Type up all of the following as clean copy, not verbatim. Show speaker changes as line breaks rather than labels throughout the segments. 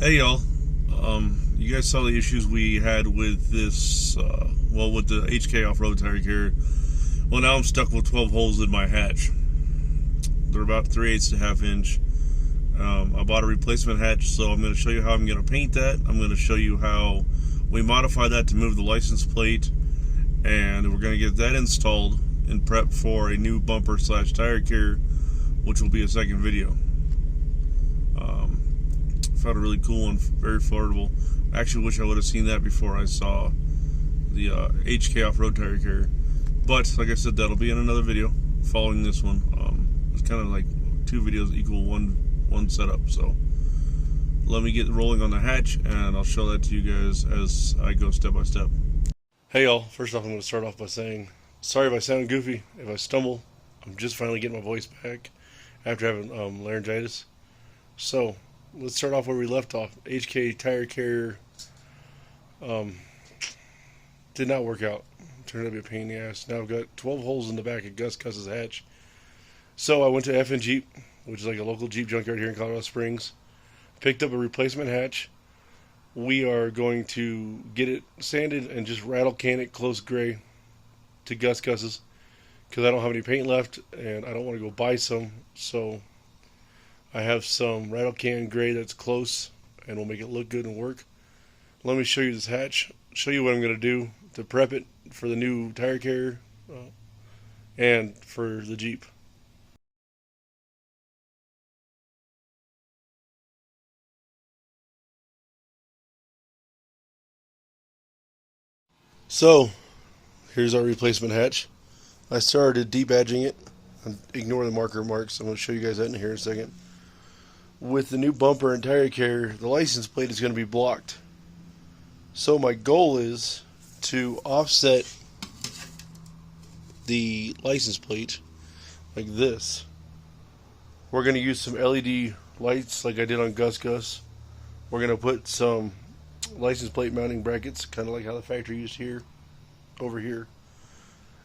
Hey y'all, you guys saw the issues we had with this, with the HK off-road tire carrier. Well, now I'm stuck with 12 holes in my hatch. They're about 3/8 to half inch. I bought a replacement hatch, so I'm going to show you how I'm going to paint that. I'm going to show you how we modify that to move the license plate, and we're going to get that installed and prep for a new bumper / tire carrier, which will be a second video. Found a really cool one, very affordable. I actually wish I would have seen that before I saw the HK off-road tire carrier. But like I said, that'll be in another video following this one. It's kind of like two videos equal one setup. So let me get rolling on the hatch, and I'll show that to you guys as I go step by step. Hey y'all, first off I'm going to start off by saying sorry if I sound goofy, if I stumble. I'm just finally getting my voice back after having laryngitis. So let's start off where we left off. HK tire carrier did not work out. Turned out to be a pain in the ass. Now I've got 12 holes in the back of Gus Gus's hatch. So I went to FN Jeep, which is like a local Jeep junkyard here in Colorado Springs. Picked up a replacement hatch. We are going to get it sanded and just rattle can it close gray to Gus Gus's, because I don't have any paint left and I don't want to go buy some. So I have some rattle can gray that's close, and we'll make it look good and work. Let me show you this hatch, show you what I'm going to do to prep it for the new tire carrier and for the Jeep. So here's our replacement hatch. I started de-badging it. Ignore the marker marks. I'm going to show you guys that in here in a second. With the new bumper and tire carrier, the license plate is going to be blocked. So my goal is to offset the license plate like this. We're going to use some LED lights like I did on Gus Gus. We're going to put some license plate mounting brackets, kind of like how the factory used here, over here.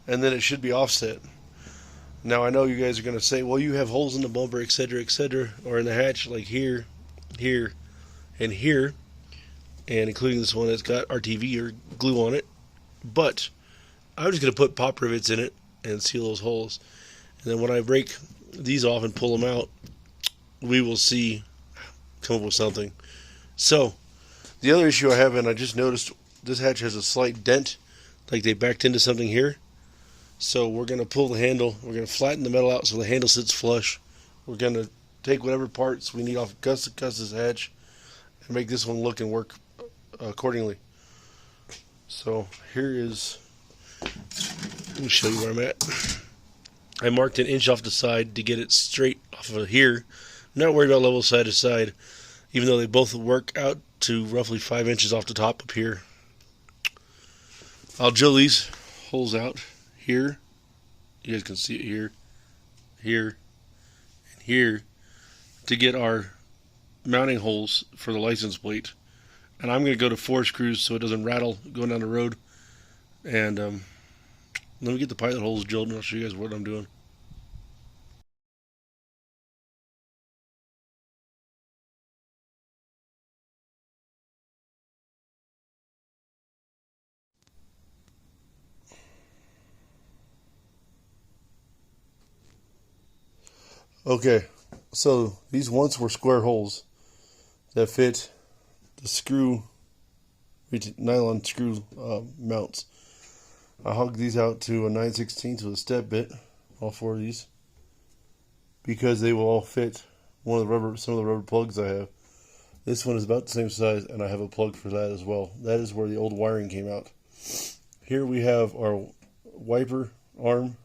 And then it should be offset. Now I know you guys are going to say, well, you have holes in the bumper, etc., or in the hatch, like here, here, and here, and including this one that's got RTV or glue on it. But I'm just going to put pop rivets in it and seal those holes. And then when I break these off and pull them out, we will come up with something. So the other issue I have, and I just noticed this hatch has a slight dent, like they backed into something here. So we're going to pull the handle, we're going to flatten the metal out so the handle sits flush. We're going to take whatever parts we need off Gus's hatch and make this one look and work accordingly. So here is, let me show you where I'm at. I marked an inch off the side to get it straight off of here. I'm not worried about level side to side, even though they both work out to roughly 5 inches off the top up here. I'll drill these holes out here. You guys can see it here, here, and here to get our mounting holes for the license plate. And I'm going to go to 4 screws so it doesn't rattle going down the road. And let me get the pilot holes drilled and I'll show you guys what I'm doing. Okay, so these once were square holes that fit the screw, nylon screw mounts. I hugged these out to a 9/16 with a step bit, all 4 of these, because they will all fit some of the rubber plugs I have. This one is about the same size, and I have a plug for that as well. That is where the old wiring came out. Here we have our wiper arm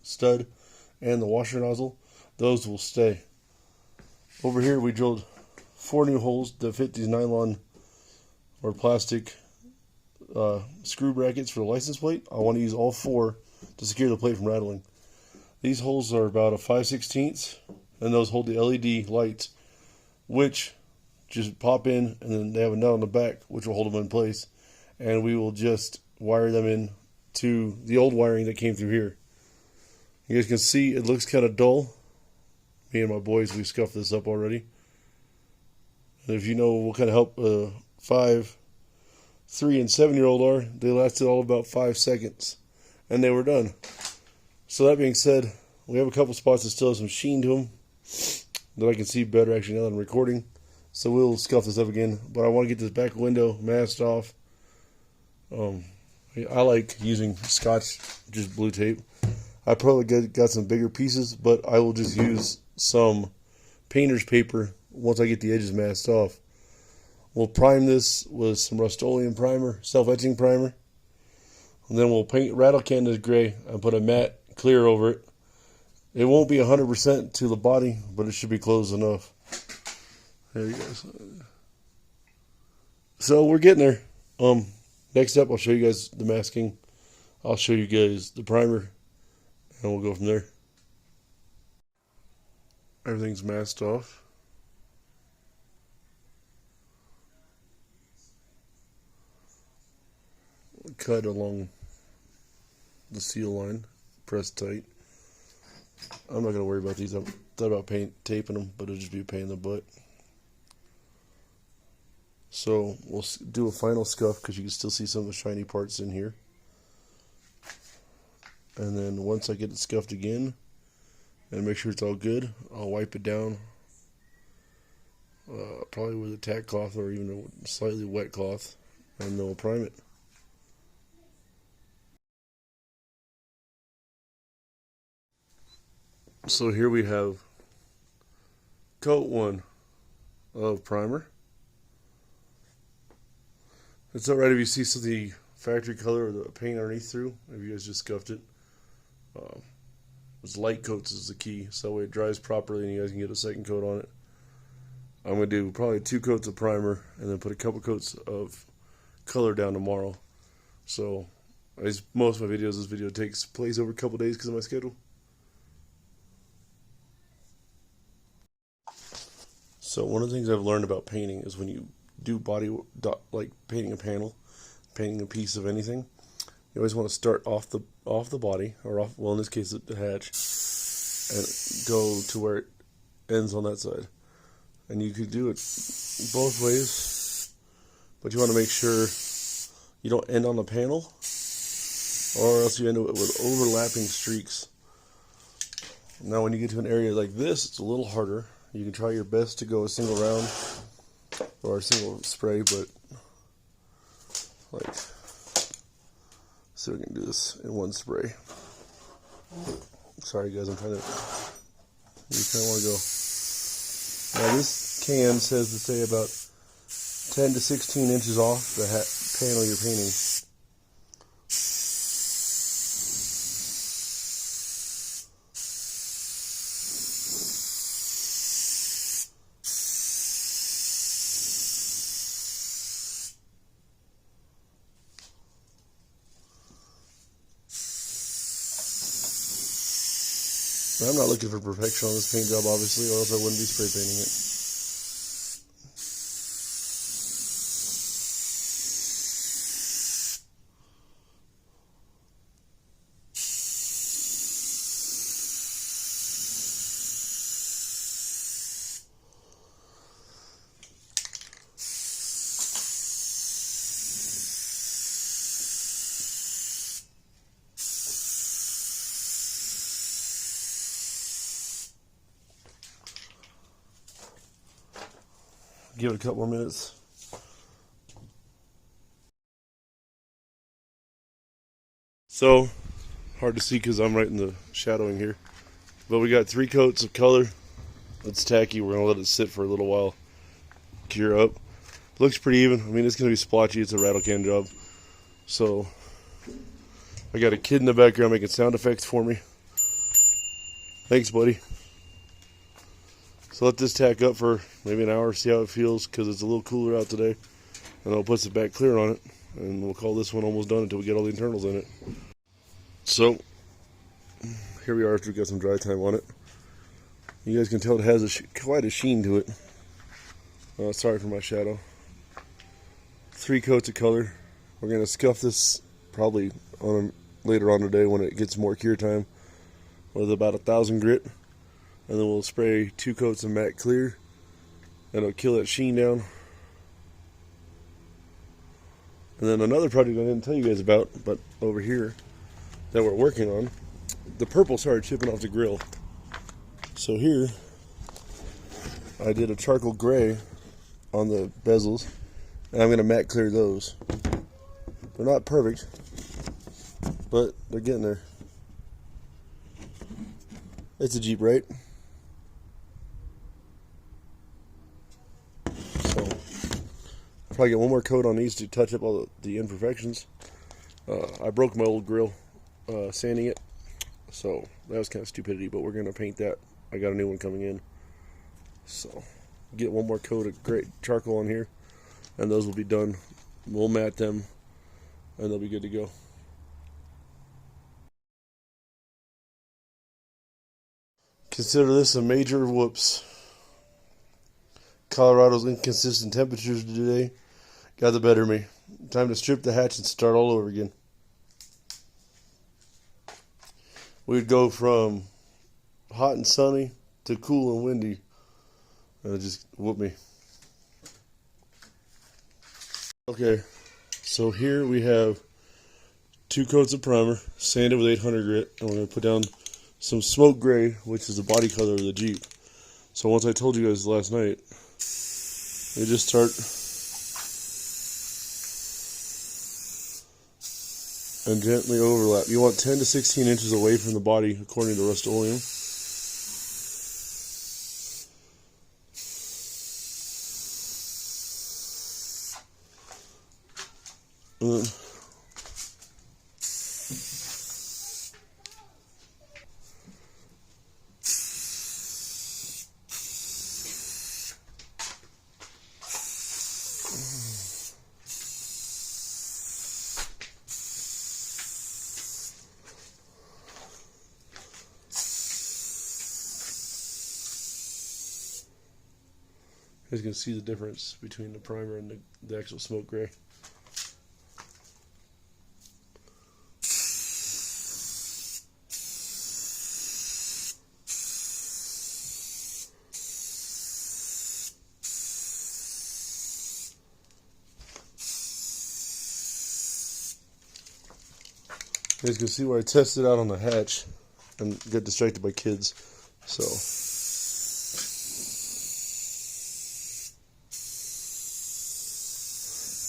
stud and the washer nozzle. Those will stay. Over here we drilled 4 new holes that fit these nylon or plastic screw brackets for the license plate. I want to use all 4 to secure the plate from rattling. These holes are about a 5/16, and those hold the LED lights, which just pop in, and then they have a nut on the back which will hold them in place, and we will just wire them in to the old wiring that came through here. You guys can see it looks kind of dull. Me and my boys, we scuffed this up already. And if you know what kind of help 5, 3, and 7-year-old are, they lasted all about 5 seconds, and they were done. So that being said, we have a couple spots that still have some sheen to them that I can see better actually now that I'm recording. So we'll scuff this up again, but I want to get this back window masked off. I like using Scotch, just blue tape. I probably got some bigger pieces, but I will just use some painter's paper once I get the edges masked off. We'll prime this with some Rust-Oleum primer, self-etching primer. And then we'll paint rattle can this gray and put a matte clear over it. It won't be 100% to the body, but it should be close enough. There you go. So we're getting there. Next up, I'll show you guys the masking. I'll show you guys the primer, and we'll go from there. Everything's masked off. Cut along the seal line, press tight. I'm not going to worry about these. I thought about taping them, but it'll just be a pain in the butt. So we'll do a final scuff because you can still see some of the shiny parts in here. And then once I get it scuffed again and make sure it's all good, I'll wipe it down, probably with a tack cloth or even a slightly wet cloth, and then we'll prime it. So here we have coat 1 of primer. It's alright if you see some of the factory color or the paint underneath through, if you guys just scuffed it. It's light coats is the key, so that way it dries properly and you guys can get a second coat on it. I'm going to do probably 2 coats of primer and then put a couple coats of color down tomorrow. So, as most of my videos, this video takes place over a couple days because of my schedule. So one of the things I've learned about painting is when you do body, like painting a panel, painting a piece of anything, you always want to start off the body, or off, well in this case the hatch, and go to where it ends on that side. And you could do it both ways, but you want to make sure you don't end on the panel, or else you end up with overlapping streaks. Now when you get to an area like this, it's a little harder. You can try your best to go a single round or a single spray, but like, so we can do this in one spray. Sorry guys, I'm trying to, you kind of want to go. Now this can says to stay about 10 to 16 inches off the panel you're painting. I'm not looking for perfection on this paint job, obviously, or else I wouldn't be spray painting it. Give it a couple more minutes. So, hard to see because I'm right in the shadowing here. But we got 3 coats of color. It's tacky. We're going to let it sit for a little while. Cure up. Looks pretty even. I mean, it's going to be splotchy. It's a rattle can job. So, I got a kid in the background making sound effects for me. Thanks, buddy. So let this tack up for maybe an hour, see how it feels, because it's a little cooler out today. And I'll put some back clear on it, and we'll call this one almost done until we get all the internals in it. So, here we are after we got some dry time on it. You guys can tell it has quite a sheen to it. Sorry for my shadow. 3 coats of color. We're going to scuff this probably later on today when it gets more cure time with about 1,000 grit. And then we'll spray 2 coats of matte clear That'll kill that sheen down. And then another project I didn't tell you guys about, but over here that we're working on, the purple started chipping off the grill. So here I did a charcoal gray on the bezels, and I'm going to matte clear those. They're not perfect, but they're getting there. It's a Jeep, right? So I'll probably get one more coat on these to touch up all the imperfections. I broke my old grill sanding it, so that was kind of stupidity, but we're going to paint that. I got a new one coming in. So get one more coat of great charcoal on here, and those will be done. We'll matte them, and they'll be good to go. Consider this a major whoops. Colorado's inconsistent temperatures today got the better of me. Time to strip the hatch and start all over again. We'd go from hot and sunny to cool and windy. And it just whooped me. Okay, so here we have 2 coats of primer, sanded with 800 grit, and we're going to put down some smoke gray, which is the body color of the Jeep. So once I told you guys last night, we just start and gently overlap. You want 10 to 16 inches away from the body according to Rust-Oleum. And then you guys can see the difference between the primer and the actual smoke gray. You guys can see where I tested out on the hatch and got distracted by kids. So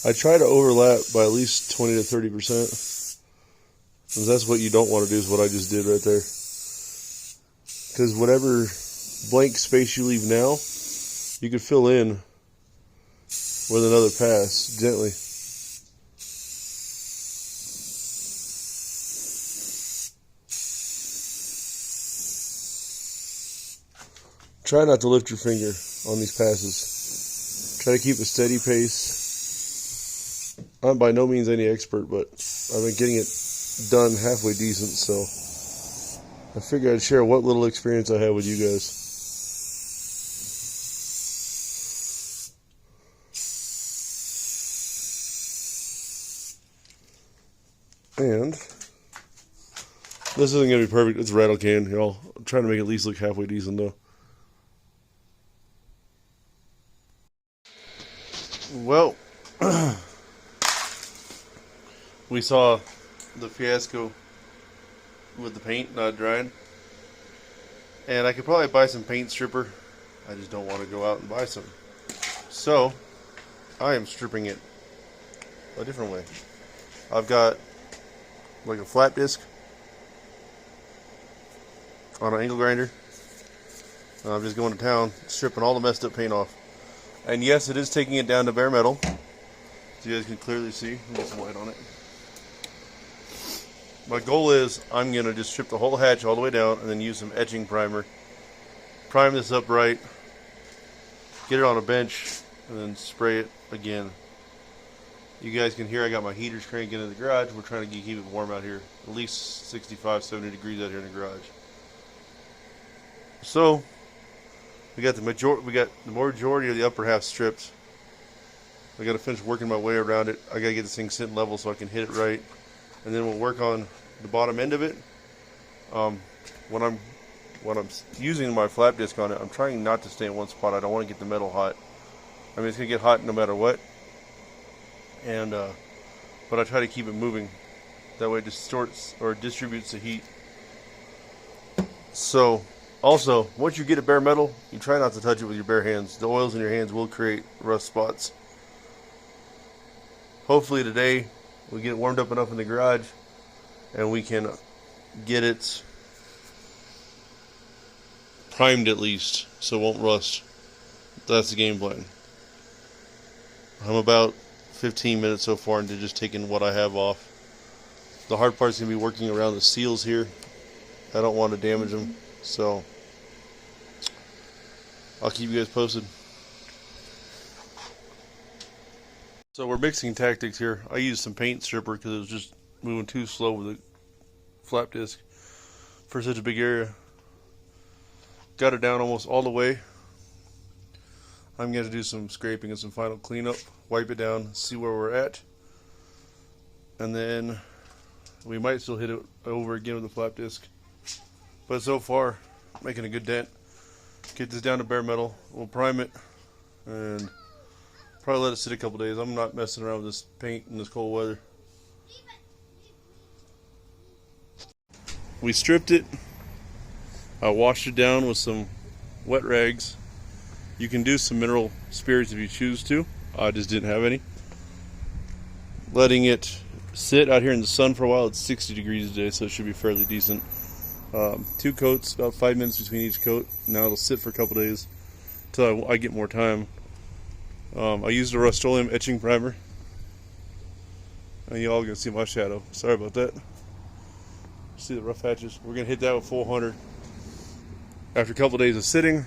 I try to overlap by at least 20 to 30%. Because that's what you don't want to do, is what I just did right there. Because whatever blank space you leave now, you could fill in with another pass gently. Try not to lift your finger on these passes. Try to keep a steady pace. I'm by no means any expert, but I've been getting it done halfway decent, so I figured I'd share what little experience I have with you guys. And this isn't going to be perfect. It's a rattle can, y'all. I'm trying to make it at least look halfway decent, though. Well, we saw the fiasco with the paint not drying, and I could probably buy some paint stripper. I just don't want to go out and buy some. So I am stripping it a different way. I've got like a flat disc on an angle grinder. I'm just going to town stripping all the messed up paint off. And yes, it is taking it down to bare metal, so you guys can clearly see. Let me get some light on it. My goal is I'm going to just strip the whole hatch all the way down and then use some etching primer. Prime this up right, get it on a bench, and then spray it again. You guys can hear I got my heaters cranking in the garage. We're trying to keep it warm out here. At least 65, 70 degrees out here in the garage. So we got the majority of the upper half stripped. I got to finish working my way around it. I got to get this thing sitting level so I can hit it right, and then we'll work on the bottom end of it. When I'm using my flap disc on it, I'm trying not to stay in one spot. I don't want to get the metal hot. I mean, it's gonna get hot no matter what. And but I try to keep it moving. That way it distorts or distributes the heat. So, also, once you get it bare metal, you try not to touch it with your bare hands. The oils in your hands will create rust spots. Hopefully today we get it warmed up enough in the garage and we can get it primed at least so it won't rust. That's the game plan. I'm about 15 minutes so far into just taking what I have off. The hard part's going to be working around the seals here. I don't want to damage them, so I'll keep you guys posted. So we're mixing tactics here. I used some paint stripper because it was just moving too slow with the flap disc for such a big area. Got it down almost all the way. I'm going to do some scraping and some final cleanup, wipe it down, see where we're at, and then we might still hit it over again with the flap disc. But so far, making a good dent. Get this down to bare metal. We'll prime it and probably let it sit a couple days. I'm not messing around with this paint in this cold weather. We stripped it. I washed it down with some wet rags. You can do some mineral spirits if you choose to. I just didn't have any. Letting it sit out here in the sun for a while. It's 60 degrees today, so it should be fairly decent. 2 coats, about 5 minutes between each coat. Now it'll sit for a couple days until I get more time. I used a Rust-Oleum etching primer. And y'all gonna see my shadow. Sorry about that. See the rough hatches. We're gonna hit that with full 100. After a couple days of sitting,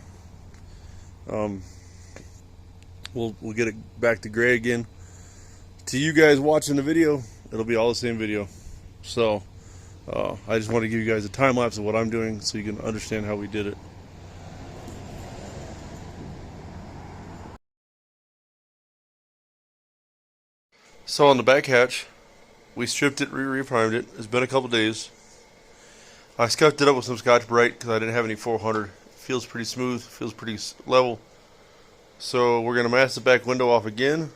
we'll get it back to gray again. To you guys watching the video, it'll be all the same video. So I just want to give you guys a time lapse of what I'm doing so you can understand how we did it. So on the back hatch, we stripped it, re-primed it. It's been a couple days. I scuffed it up with some Scotch-Brite because I didn't have any 400. It feels pretty smooth, feels pretty level. So we're going to mask the back window off again.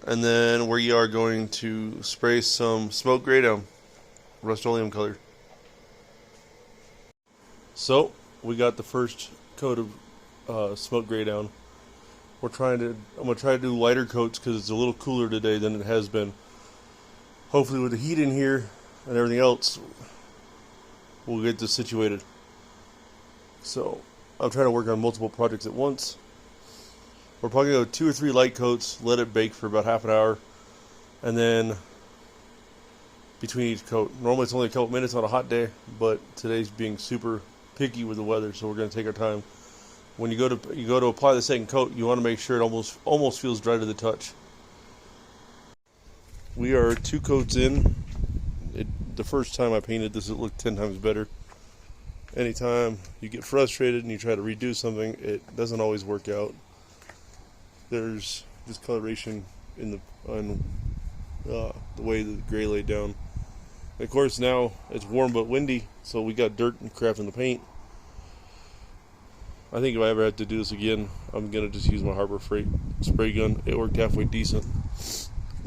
And then we are going to spray some smoke gray down, Rust-Oleum color. So we got the first coat of smoke gray down. I'm going to try to do lighter coats because it's a little cooler today than it has been. Hopefully with the heat in here and everything else, we'll get this situated. So I'm trying to work on multiple projects at once. We're probably going to go 2 or 3 light coats, let it bake for about half an hour, and then between each coat. Normally it's only a couple minutes on a hot day, but today's being super picky with the weather, so we're going to take our time. When you go to apply the second coat, you want to make sure it almost feels dry to the touch. We are 2 coats in. The first time I painted this, it looked 10 times better. Anytime you get frustrated and you try to redo something, it doesn't always work out. There's discoloration in the way the gray laid down. And of course now it's warm but windy, so we got dirt and crap in the paint. I think if I ever have to do this again, I'm gonna just use my Harbor Freight spray gun. It worked halfway decent.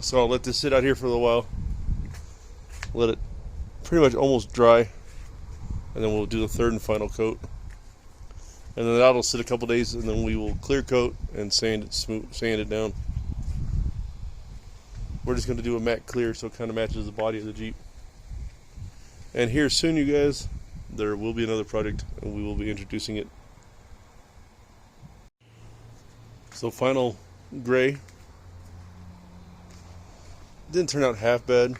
So I'll let this sit out here for a little while. Let it pretty much almost dry, and then we'll do the third and final coat. And then that'll sit a couple days, and then we will clear coat and sand it down. We're just going to do a matte clear so it kind of matches the body of the Jeep. And here soon, you guys, there will be another project, and we will be introducing it. So final gray. Didn't turn out half bad.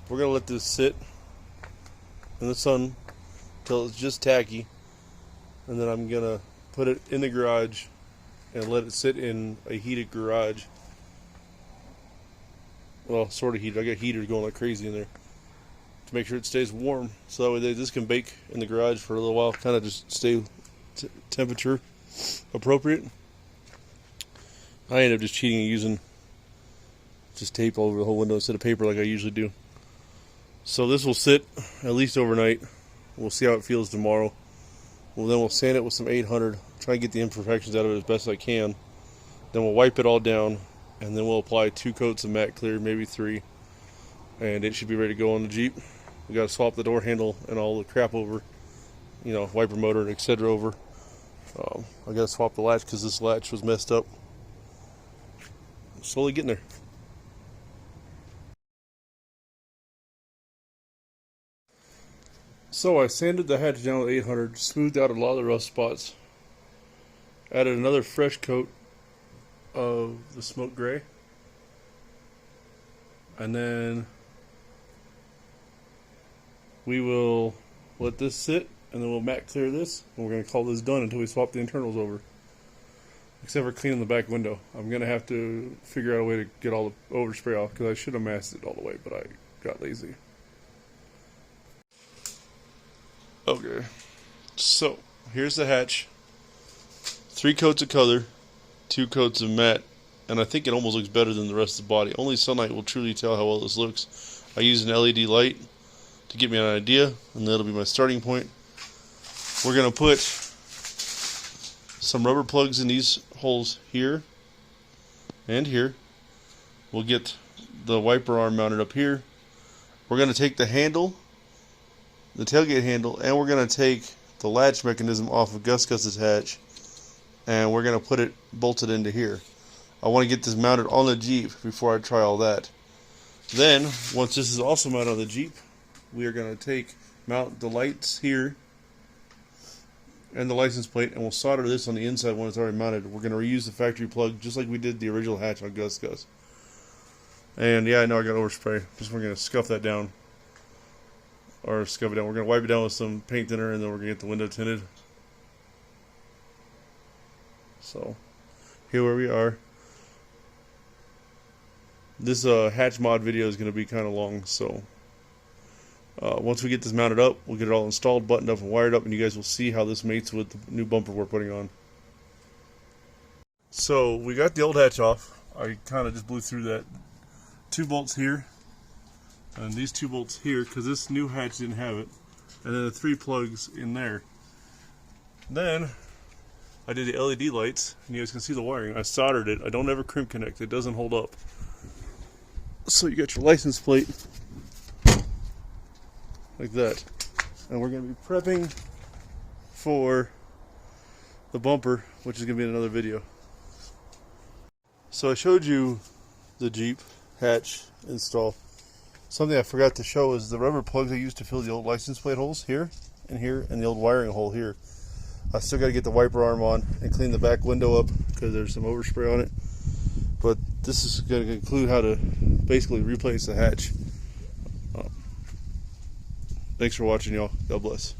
We're going to let this sit in the sun until it's just tacky. And then I'm going to put it in the garage and let it sit in a heated garage. Well, sort of heated. I got heaters going like crazy in there to make sure it stays warm. So that way this can bake in the garage for a little while. Kind of just stay temperature appropriate. I ended up just cheating and using just tape all over the whole window instead of paper like I usually do. So this will sit at least overnight. We'll see how it feels tomorrow. Well, then we'll sand it with some 800. Try and get the imperfections out of it as best I can. Then we'll wipe it all down, and then we'll apply 2 coats of matte clear, maybe 3, and it should be ready to go on the Jeep. We got to swap the door handle and all the crap over, you know, wiper motor, etc. over. I got to swap the latch because this latch was messed up. Slowly getting there. So I sanded the hatch down with 800, smoothed out a lot of the rough spots, added another fresh coat of the smoke gray, and then we will let this sit, and then we'll matte clear this, and we're going to call this done until we swap the internals over. Except for cleaning the back window. I'm going to have to figure out a way to get all the overspray off, because I should have masked it all the way, but I got lazy. Okay, so here's the hatch. 3 coats of color, 2 coats of matte, and I think it almost looks better than the rest of the body. Only sunlight will truly tell how well this looks. I use an LED light to give me an idea, and that'll be my starting point. We're going to put some rubber plugs in these holes here and here. We'll get the wiper arm mounted up here. We're going to take the handle, the tailgate handle, and we're going to take the latch mechanism off of Gus Gus's hatch, and we're going to put it bolted into here. I want to get this mounted on the Jeep before I try all that. Then, once this is also mounted on the Jeep, we are going to mount the lights here and the license plate, and we'll solder this on the inside when it's already mounted. We're going to reuse the factory plug just like we did the original hatch on Gus Gus. And yeah, I know I got overspray. Just we're going to scuff that down. Or scuff it down. We're going to wipe it down with some paint thinner, and then we're going to get the window tinted. So, here where we are. This hatch mod video is going to be kind of long, so once we get this mounted up, we'll get it all installed, buttoned up, and wired up, and you guys will see how this mates with the new bumper we're putting on. So, we got the old hatch off. I kind of just blew through that. 2 bolts here, and these 2 bolts here, because this new hatch didn't have it, and then the 3 plugs in there. Then I did the LED lights, and you guys can see the wiring. I soldered it. I don't ever crimp connect. It doesn't hold up. So you got your license plate like that, and we're going to be prepping for the bumper, which is going to be in another video. So I showed you the Jeep hatch install. Something I forgot to show is the rubber plugs I used to fill the old license plate holes here, and the old wiring hole here. I still got to get the wiper arm on and clean the back window up because there's some overspray on it. But this is going to include how to basically replace the hatch. Thanks for watching, y'all. God bless.